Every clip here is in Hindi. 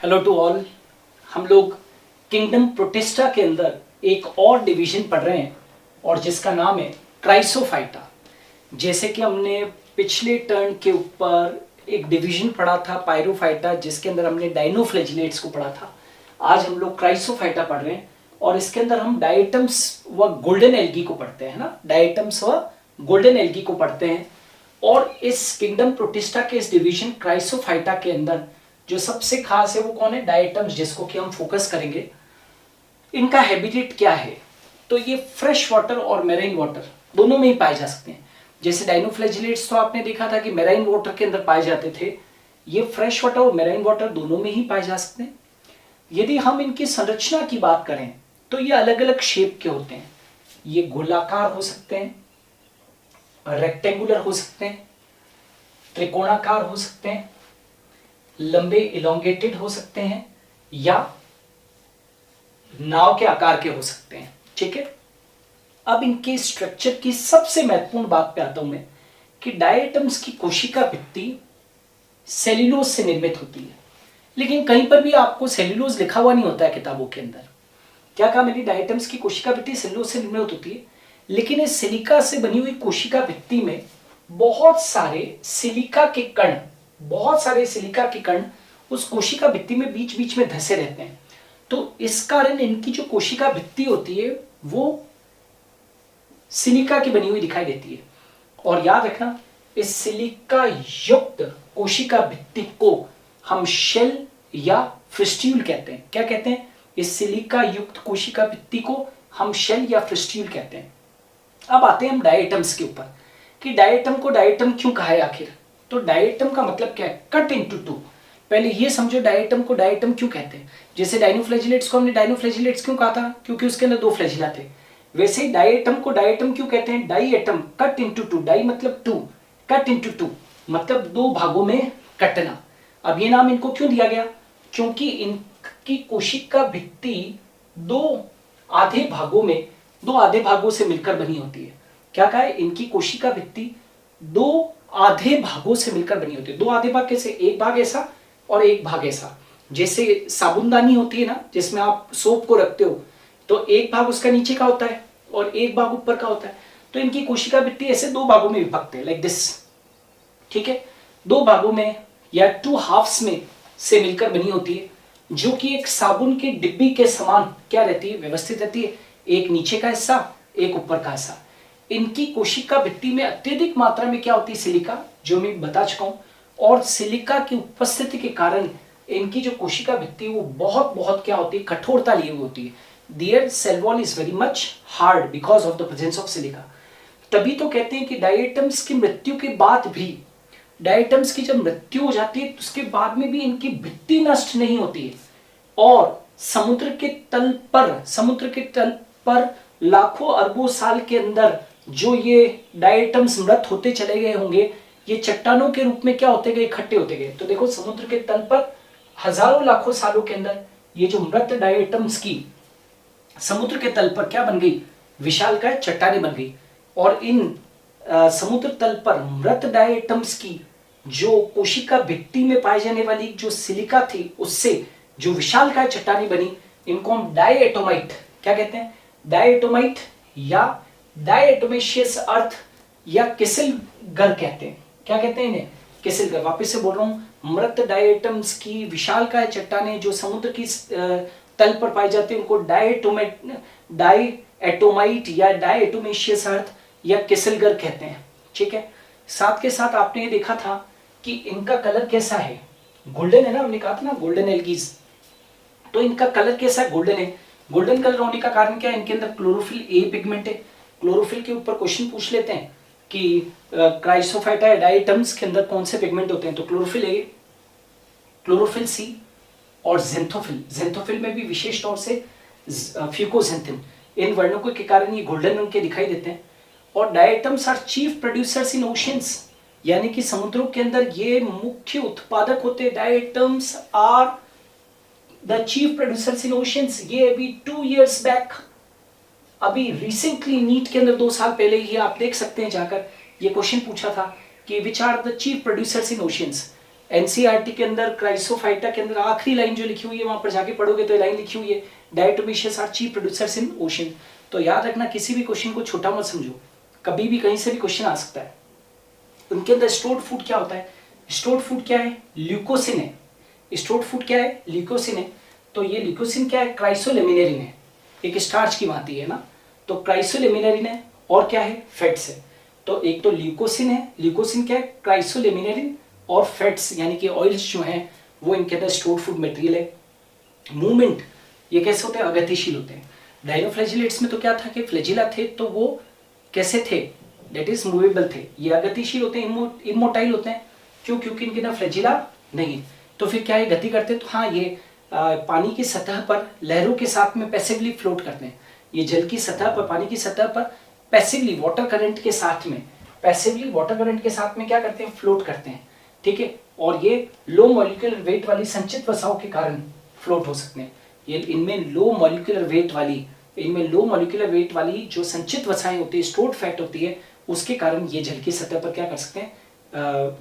Hello to all. हम लोग किंगडम प्रोटिस्टा के अंदर एक और डिवीजन पढ़ रहे हैं और जिसका नाम है क्राइसोफाइटा। जैसे कि हमने पिछले टर्न के ऊपर एक डिवीजन पढ़ा था पायरोफाइटा, जिसके अंदर हमने डाइनोफ्लैजिलेट्स को पढ़ा था। आज हम लोग क्राइसोफाइटा पढ़ रहे हैं और इसके अंदर हम डायटम्स व गोल्डन एल्गी को पढ़ते हैं ना, डायटम्स व गोल्डन एल्गी को पढ़ते हैं। और इस किंगडम प्रोटिस्टा के इस डिवीजन क्राइसोफाइटा के अंदर जो सबसे खास है वो कौन है? डायटम्स, जिसको कि हम फोकस करेंगे। इनका हैबिटेट क्या है? तो ये फ्रेश वाटर और मेराइन वाटर दोनों में ही पाए जा सकते हैं। जैसे डाइनोफ्लैजिलेट्स तो आपने देखा था कि मेराइन वाटर के अंदर पाए जाते थे, ये फ्रेश वाटर और मेराइन वाटर दोनों में ही पाए जा सकते हैं। यदि हम इनकी संरचना की बात करें तो ये अलग अलग शेप के होते हैं। ये गोलाकार हो सकते हैं, रेक्टेंगुलर हो सकते हैं, त्रिकोणाकार हो सकते हैं, लंबे इलोंगेटेड हो सकते हैं या नाव के आकार के हो सकते हैं। ठीक है, अब इनके स्ट्रक्चर की सबसे महत्वपूर्ण बात पे आता हूं मैं कि डायटम्स की कोशिका भित्ति सेल्यूलोज से निर्मित होती है। लेकिन कहीं पर भी आपको सेल्यूलोज लिखा हुआ नहीं होता है किताबों के अंदर। क्या कहा मैंने? डायटम्स की कोशिका भित्ति सेल्यूलोज से निर्मित होती है, लेकिन इस सिलिका से बनी हुई कोशिका भित्ति में बहुत सारे सिलिका के कण उस कोशिका भित्ति में बीच बीच में धसे रहते हैं। तो इस कारण इनकी जो कोशिका भित्ति होती है वो सिलिका की बनी हुई दिखाई देती है। और याद रखना, इस सिलिका युक्त कोशिका भित्ति को हम शेल या फ्रिस्ट्यूल कहते हैं। क्या कहते हैं? इस सिलिका युक्त कोशिका भित्ति को हम शेल या फ्रिस्ट्यूल कहते हैं। अब आते हैं हम डायटम्स के ऊपर कि डायटम को डायटम क्यों कहा है आखिर। तो डायटम का मतलब क्या है? Cut into to. पहले ये समझो डायटम को डायटम क्यों कहते हैं। जैसे डाइनोफ्लैजिलेट्स को हमने डाइनोफ्लैजिलेट्स क्यों कहा था? क्योंकि उसके अंदर दो फ्लैजिला थे। वैसे ही डायटम को डायटम क्यों कहते हैं? Di atom, cut into two. Di मतलब टू, कट इनटू टू मतलब दो भागों में कटना। अब ये नाम इनको क्यों दिया गया? क्योंकि इनकी कोशिका भित्ति दो आधे भागों से मिलकर बनी होती है। क्या कहा है? इनकी कोशिका भित्ति दो आधे भागों से मिलकर बनी होती है। दो आधे भाग कैसे? एक भाग ऐसा और एक भाग ऐसा। जैसे साबुनदानी होती है ना, जिसमें आप सोप को रखते हो, तो एक भाग उसका नीचे का होता है और एक भाग ऊपर का होता है। तो इनकी कोशिका भित्ति ऐसे दो भागों में विभक्त है, लाइक दिस। ठीक है, दो भागों में या टू हाफ्स में से मिलकर बनी होती है, जो कि एक साबुन की डिब्बी के समान क्या रहती है? व्यवस्थित रहती है। एक नीचे का हिस्सा, एक ऊपर का हिस्सा। इनकी कोशिका भित्ति में अत्यधिक मात्रा में क्या होती है? सिलिका, जो मैं बता चुका हूं। और सिलिका की उपस्थिति के कारण इनकी जो कोशिका भित्ति वो बहुत क्या होती है? कठोरता लिए हुई होती है। Their cell wall is very much hard because of the presence of silica. तभी तो कहते हैं कि डायटम्स की मृत्यु के बाद भी, डायटम्स की जब मृत्यु हो जाती है उसके बाद में भी इनकी भित्ति नष्ट नहीं होती है। और समुद्र के तल पर लाखों अरबों साल के अंदर जो ये डायटम्स मृत होते चले गए होंगे, ये चट्टानों के रूप में क्या होते गए? इकट्ठे होते गए। तो देखो, समुद्र के तल पर हजारों लाखों सालों के अंदर ये जो मृत डायटम्स की समुद्र के तल पर क्या बन गई? विशालकाय चट्टानें बन गई। और इन समुद्र तल पर मृत डायटम्स की जो कोशिका भित्ति में पाई जाने वाली जो सिलिका थी, उससे जो विशालकाय चट्टानें बनी, इनको हम डायएटोमाइट क्या कहते हैं? डायएटोमाइट या डायएटोमेशियस अर्थ या किसिलगर कहते हैं। क्या कहते हैं इन्हें? किसिलगर। वापस से बोल रहा हूं, मृत डायटम्स की विशालकाय चट्टानें जो समुद्र की तल पर पाई जाती है, उनको डायएटोमाइट या डायएटोमेशियस अर्थ या किसिलगर कहते हैं। ठीक है, साथ के साथ आपने ये देखा था कि इनका कलर कैसा है? गोल्डन है ना, हमने कहा था ना, गोल्डन एल्गीज। तो इनका कलर कैसा है? गोल्डन है। गोल्डन कलर होने का कारण क्या है? इनके अंदर क्लोरोफिल ए पिगमेंट है। क्लोरोफिल के ऊपर क्वेश्चन पूछ लेते हैं कि क्राइसोफाइटा डायटम्स के अंदर कौन से पिगमेंट होते हैं? तो क्लोरोफिल ए, क्लोरोफिल सी और जेंथोफिल। जेंथोफिल में भी विशेष तौर से फ्यूकोजेंथिन। इन वर्णों के कारण ये गोल्डन रंग के दिखाई देते हैं। और diatoms are chief producers in oceans, यानी कि समुद्रों के अंदर ये मुख्य उत्पादक होते हैं। Diatoms are the chief producers in oceans. ये अभी 2 years बैक, अभी रिसेंटली नीट के अंदर 2 साल पहले ही आप देख सकते हैं जाकर, ये क्वेश्चन पूछा था कि which are the chief producers in oceans. NCERT के अंदर क्राइसोफाइटा के अंदर आखिरी लाइन जो लिखी हुई है वहां पर जाके पढ़ोगे तो लाइन लिखी हुई है diatomaceous are chief producers in ocean. तो याद रखना किसी भी क्वेश्चन को छोटा मत समझो, कभी भी कहीं से भी क्वेश्चन आ सकता है। उनके अंदर स्टोर्ड फूड क्या होता है? स्टोर्ड फूड क्या है? ल्यूकोसिन है। स्टोर्ड फूड क्या है? ल्यूकोसिन है। तो ये ल्यूकोसिन क्या है? क्राइसोलेमिनेरिन है, एक स्टार्च की भांति है ना। तो क्राइसोलेमिनेरिन है और क्या है? फैट्स है। तो एक तो ल्यूकोसिन है, ल्यूकोसिन क्या है? क्राइसोलेमिनेरिन, और फैट्स यानी कि ऑयल्स जो हैं वो इनके अंदर स्टोर्ड फूड मटेरियल है। मूवमेंट ये कैसे होते हैं? अगतिशील होते हैं। डायनोफ्लैजिलेट्स में तो क्या था कि फ्लैजिला थे तो वो कैसे थे? दैट इज मूवेबल थे। ये अगतिशील होते हैं, इमोटाइल होते हैं। क्यों? क्योंकि इनके अंदर फ्लैजिला नहीं। तो फिर क्या ये गति करते हैं? तो हाँ, ये पानी की सतह पर लहरों के साथ में पैसिवली फ्लोट करते हैं। ये जल की सतह पर, पानी की सतह पर पैसिवली वाटर करंट के साथ में, पैसिवली वाटर करंट के साथ में क्या करते हैं? फ्लोट करते हैं। ठीक है। और ये लो मॉलिक्यूलर वेट वाली संचित वसाओं के कारण फ्लोट हो सकते हैं। ये इनमें लो मॉलिक्यूलर वेट वाली जो संचित वसाएं होती है, स्टोर्ड फैट होती है, उसके कारण ये जल की सतह पर क्या कर सकते हैं?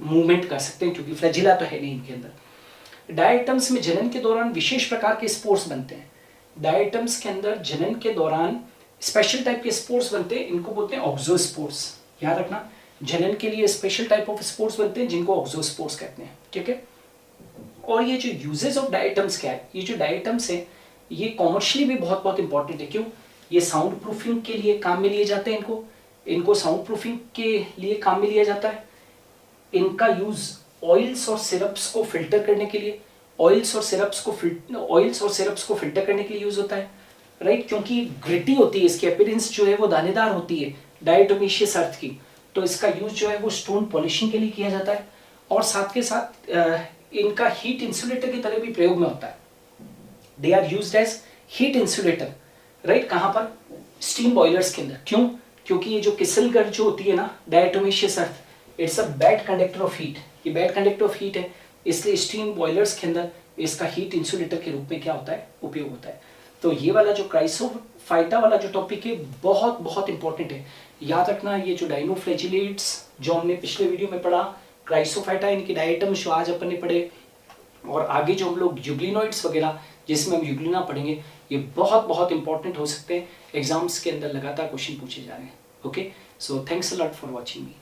मूवमेंट कर सकते हैं, क्योंकि फ्लैजिला तो है नहीं इनके अंदर। डायटम्स में जनन के दौरान विशेष प्रकार के स्पोर्स बनते हैं। डायटम्स के अंदर जनन के दौरान स्पेशल टाइप के स्पोर्स बनते हैं, इनको बोलते हैं ऑक्सोस्पोर्स। याद रखना, जनन के लिए स्पेशल टाइप ऑफ स्पोर्स बनते हैं जिनको ऑक्सोस्पोर्स कहते हैं। ठीक है। और ये जो यूजेस ऑफ डायटम्स क्या है? ये जो डायटम्स है ये कॉमर्शियली भी बहुत बहुत इंपॉर्टेंट है। क्यों? ये साउंड प्रूफिंग के लिए काम में लिए जाते हैं। इनको साउंड प्रूफिंग के लिए काम में लिया जाता है। इनका यूज ऑयल्स और सिरप्स को फिल्टर करने के लिए, ऑयल्स और सिरप्स को फिल्टर करने के लिए यूज होता है, राइट। क्योंकि ग्रिटी होती है, इसकी अपीयरेंस जो है वो दानेदार होती है, डायटोमिशियस अर्थ की। तो इसका यूज जो है वो स्टोन पॉलिशिंग के लिए किया जाता है। और साथ के साथ इनका हीट इंसुलेटर की तरह भी प्रयोग में होता है। They are used as heat insulator, right. कहां पर? स्टीम बॉयलर्स के अंदर। क्यों? क्योंकि ये जो किसलगर जो होती है ना, diatomaceous earth, it's a bad conductor of heat. ये बैड कंडक्टर ऑफ हीट है, इसलिए स्टीम बॉयलर्स के अंदर इसका हीट इंसुलेटर के रूप में क्या होता है? उपयोग होता है। तो ये वाला जो क्राइसोफाइटा वाला जो टॉपिक है बहुत बहुत इंपॉर्टेंट है। याद रखना, ये जो डायनोफ्लैजिलेट्स जो हमने पिछले वीडियो में पढ़ा, क्राइसोफाइटा इनके डायटम्स जो आज अपन ने पढ़े, और आगे जो हम लोग यूग्लिनोइड्स वगैरह जिसमें हम यूग्लिना पढ़ेंगे, ये बहुत बहुत इंपॉर्टेंट हो सकते हैं। एग्जाम्स के अंदर लगातार क्वेश्चन पूछे जा रहे हैं। Okay, so thanks a lot for watching me.